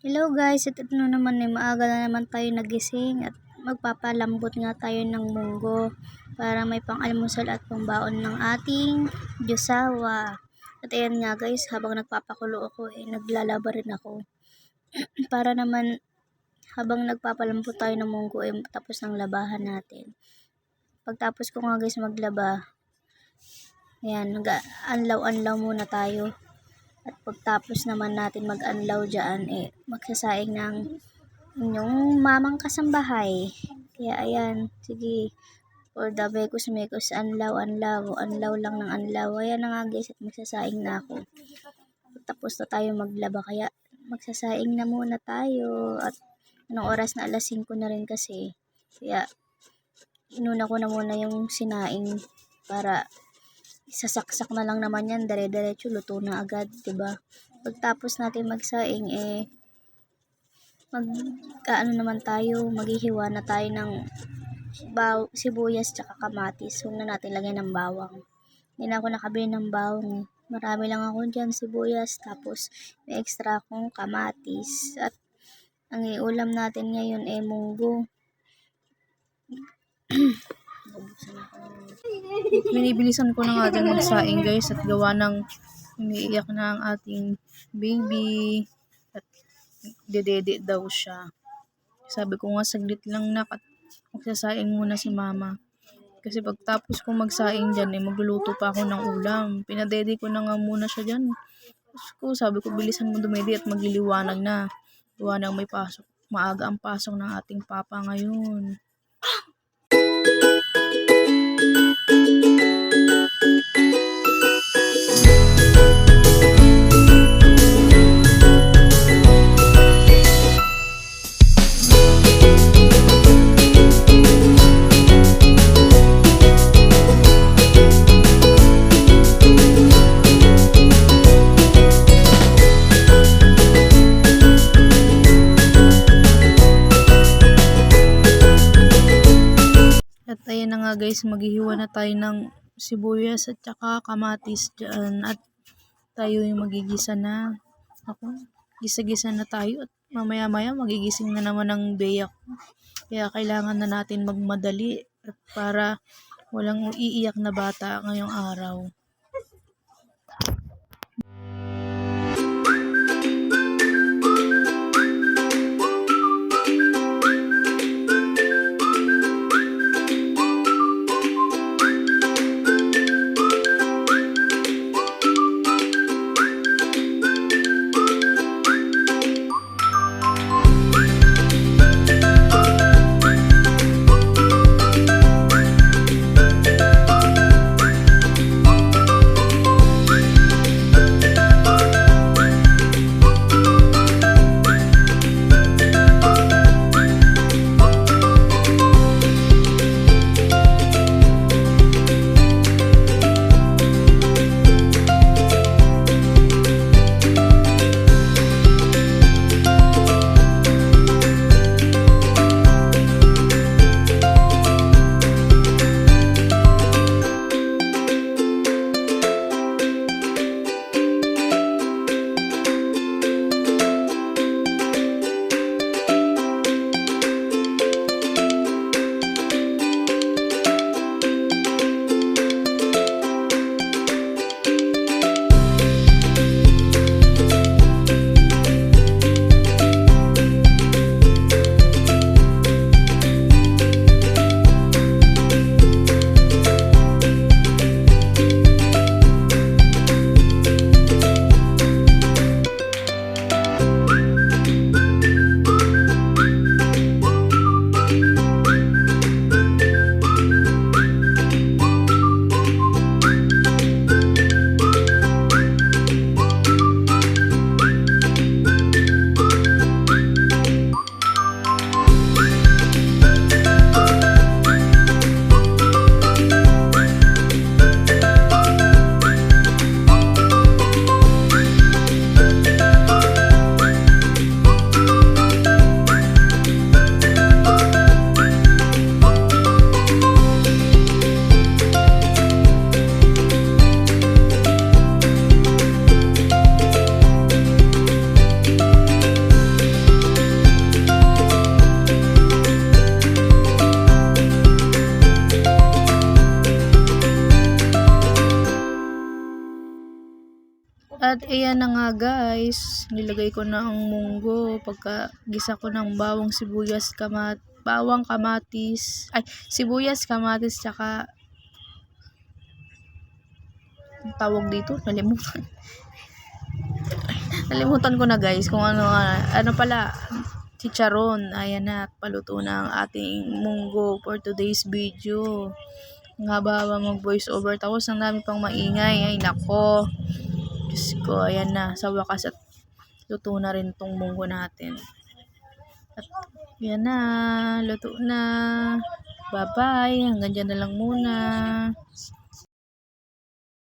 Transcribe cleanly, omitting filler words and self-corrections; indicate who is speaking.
Speaker 1: Hello guys, at ito na naman maaga na naman tayo nagising at magpapalambot nga tayo ng munggo para may pang-almusal at pangbaon ng ating Diyosawa. At ayan nga guys, habang nagpapakulo ako naglalaba rin ako para naman habang nagpapalambot tayo ng munggo tapos ng labahan natin. Pagtapos ko nga guys maglaba, ayan, nag-anlaw-anlaw muna tayo. At pagtapos naman natin mag-anlaw dyan, magsasaing ng inyong mamang kasambahay. Kaya ayan, sige, for the mekos, anlaw lang ng anlaw. Ayan na nga guys, at magsasaing na ako. Tapos na tayo maglaba, kaya magsasaing na muna tayo. At anong oras na, 5:00 na rin kasi. Kaya inuna ko na muna yung sinaing para sasaksak na lang naman yan, dire-diretso luto na agad, 'di ba? Pagtapos natin magsaing naman tayo, maghihiwa na tayo ng sibuyas tsaka kamatis. Huwag na natin lagyan ng bawang. Hindi na ako nakabili ng bawang. Marami lang ako dyan sibuyas, tapos may extra akong kamatis. At ang iulam natin ngayon munggo.
Speaker 2: Binibilisan ko na nga din magsaing guys at gawa ng umiiyak na ang ating baby at dedede daw siya. Sabi ko nga saglit lang na magsasaing muna si mama. Kasi pagtapos ko magsaing dyan magluluto pa ako ng ulam. Pinadede ko na nga muna siya dyan. Sabi ko bilisan mo dumedi at magliliwanag na. Gawa ng may pasok. Maaga ang pasok ng ating papa ngayon. At ayan na nga guys, maghihiwa na tayo ng sibuyas at saka kamatis dyan. At tayo yung magigisa na. Gisa-gisa na tayo at mamaya-maya magigising na naman ng beyak. Kaya kailangan na natin magmadali at para walang iiyak na bata ngayong araw. At ayan na nga guys, nilagay ko na ang munggo. Pagka-gisa ko ng bawang kamatis, sibuyas, kamatis, tsaka ang tawag dito, nalimutan ko na guys kung ano pala, chicharon. Ayan na, paluto na ang ating munggo for today's video. Ang haba mag voice over, tapos ang dami pang maingay. Ay nako, Diyos ko, ayan na, sa wakas at luto na rin tong munggo natin. At yan na, luto na. Bye bye, hanggang dyan na lang muna.